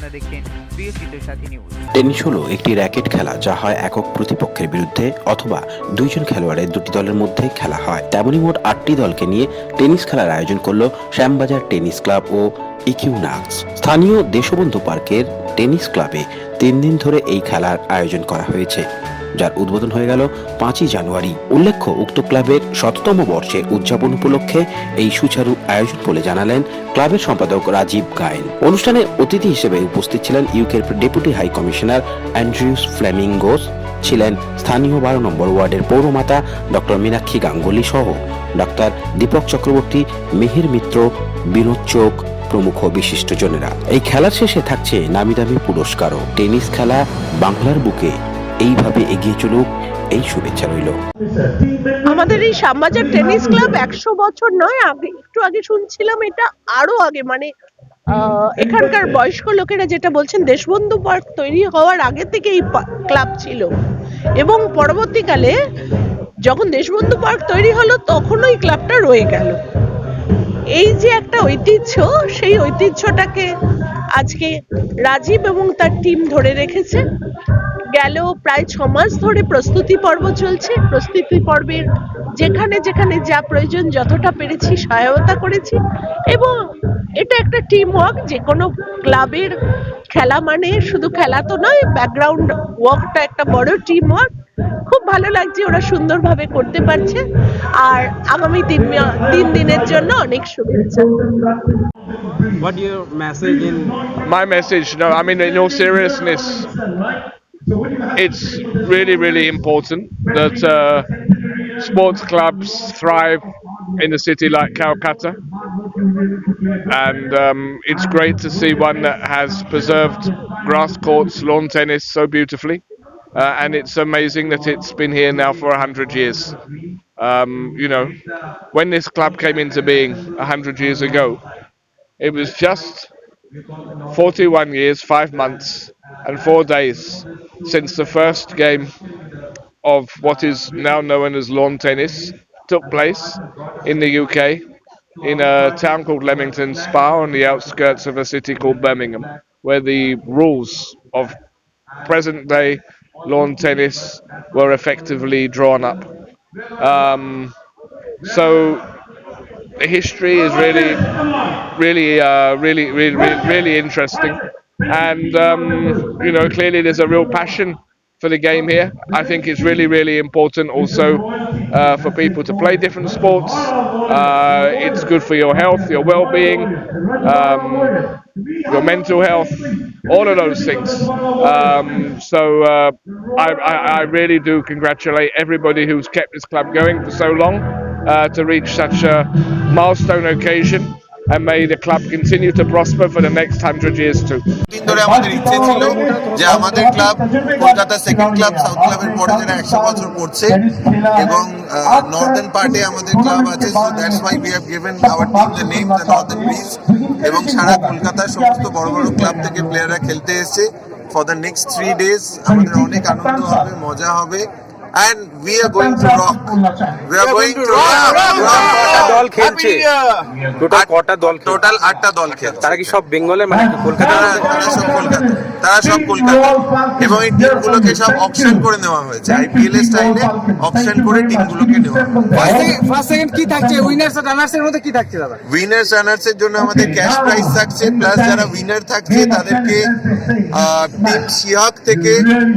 আপনারা দেখছেন প্রিয় চিত্রসাথী নিউজ। টেনিস হলো একটি র্যাকেট খেলা যা হয় একক প্রতিপক্ষের বিরুদ্ধে অথবা দুইজন খেলোয়াড়ের দুটি দলের মধ্যে খেলা হয়। তেমনি মোট 8টি দলকে নিয়ে টেনিস খেলার আয়োজন করলো শ্যামবাজার টেনিস ক্লাব ও ইকিউনাক্স। স্থানীয় দেশবন্ধু পার্কের টেনিস ক্লাবে 3 দিন ধরে এই খেলার আয়োজন করা হয়েছে, যার উদ্বোধন হয়ে গেল 5ই জানুয়ারি। উল্লেখ্য, উক্ত ক্লাবের 100তম বর্ষের উদযাপন উপলক্ষে এই সুচারু আয়োজন বলে জানালেন ক্লাবের সম্পাদক রাজীব গায়েন। অনুষ্ঠানে অতিথি হিসেবে উপস্থিত ছিলেন ইউকের deputy high commissioner Andrews flamingos, ছিলেন স্থানীয় 12 নম্বর ওয়ার্ডের পৌরমাতা ডক্টর মীনাক্ষী গাঙ্গুলি সহ ডক্টর দীপক চক্রবর্তী, মিহির মিত্র, বিনোদ চোখ প্রমুখ বিশিষ্টজনেরা। এই খেলার শেষে থাকছে নামি দামি পুরস্কারও। টেনিস খেলা বাংলার বুকে এইভাবে এগিয়ে চলুক, এই শুভেচ্ছা রইল। আমাদের এই শ্যামবাজার টেনিস ক্লাব 100 বছর নয়, একটু আগে শুনছিলাম এটা আরো আগে, মানে এখানকার বয়স্ক লোকেরা যেটা বলছেন, দেশবন্ধু পার্ক তৈরি হওয়ার আগে থেকে এই ক্লাব ছিল এবং পরবর্তীকালে যখন দেশবন্ধু পার্ক তৈরি হলো তখন ওই ক্লাবটা রয়ে গেল। এই যে একটা ঐতিহ্য, সেই ঐতিহ্যটাকে আজকে রাজীব এবং তার টিম ধরে রেখেছে। গেল প্রায় 6 মাস ধরে প্রস্তুতি পর্ব চলছে। প্রস্তুতি পর্বের যেখানে যেখানে যা প্রয়োজন যতটা পেরেছি সহায়তা করেছি এবং এটা একটা টিম ওয়ার্ক। যে কোনো ক্লাবের খেলা মানে শুধু খেলা তো নয়, ব্যাকগ্রাউন্ড ওয়ার্কটা একটা বড় টিম ওয়ার্ক। খুব ভালো লাগছে, ওরা সুন্দরভাবে করতে পারছে। আর আগামী 3 দিনের জন্য অনেক শুভেচ্ছা। What your message in? My message, no, I mean, in all seriousness, it's really, really important that sports clubs thrive in a city like Calcutta, and it's great to see one that has preserved grass courts, lawn tennis so beautifully, and it's amazing that it's been here now for 100 years. You know, when this club came into being 100 years ago, it was just 41 years, 5 months and 4 days since the first game of what is now known as lawn tennis took place in the UK in a town called Leamington Spa on the outskirts of a city called Birmingham, where the rules of present day lawn tennis were effectively drawn up. So the history is really interesting, and you know, clearly there's a real passion for the game here. I think it's really important also for people to play different sports. It's good for your health, your well-being, your mental health, all of those things. So I really do congratulate everybody who's kept this club going for so long to reach such a milestone occasion, and may the club continue to prosper for the next 100 years too. দিন ধরে আমাদের ইচ্ছে ছিল যে আমাদের club Kolkata second club, south ক্লাবের পরে যেটা 100 বছর করছে এবং নর্দার্ন পার্টে আমাদের ক্লাব আছে, so that's why we have given our team the name the Northern bridge. এবং সারা কলকাতার সমস্ত বড় বড় ক্লাব থেকে প্লেয়াররা খেলতে এসেছে। ফর দ্য নেক্সট 3 days আমাদের অনেক আনন্দ হবে, মজা হবে, and we are going to rock. We are going to rock. দল খেলছে কটা দল? টোটাল 8টা দল খেলছে। তারা কি সব বেঙ্গলের, মানে কলকাতা? তারা সব কলকাতা এবং এই টিমগুলোকে সব অপশন করে নেওয়া হয়েছে। আইপিএল এর স্টাইলে অপশন করে টিমগুলোকে নেওয়া হয়েছে। ফার্স্ট সেকেন্ড কি থাকছে? উইনার্স আর রানার্স এর মধ্যে কি থাকছে দাদা? উইনার্স রানার্স এর জন্য আমাদের ক্যাশ প্রাইজ থাকছে, প্লাস যারা উইনার থাকছে তাদেরকে টিম সিহাক থেকে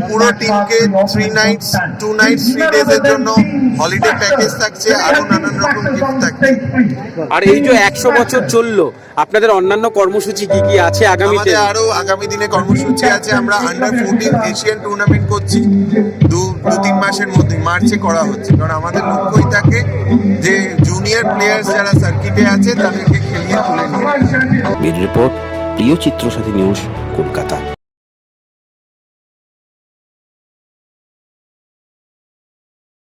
পুরো টিমকে 3 nights 2 nights 3 days এর জন্য হলিডে প্যাকেজ থাকছে, আরো নানান রকম গিফট থাকছে। আর এই যে 100 বছর চললো, আপনাদের অন্যান্য কর্মসূচি কি কি আছে আগামীতে? আমাদের আরো আগামী দিনে কর্মসূচি আছে। আমরা আন্ডার 14 এশিয়ান টুর্নামেন্ট করছি 2-3 মাসের মধ্যে, মার্চে করা হচ্ছে, কারণ আমাদের লক্ষ্যই থাকে যে জুনিয়র প্লেয়ার্স যারা সার্কিটে আছে তাদেরকে খেলিয়ে তুলে নিয়ে। ব্যুরো রিপোর্ট, প্রিয় চিত্রসাথী নিউজ, কলকাতা।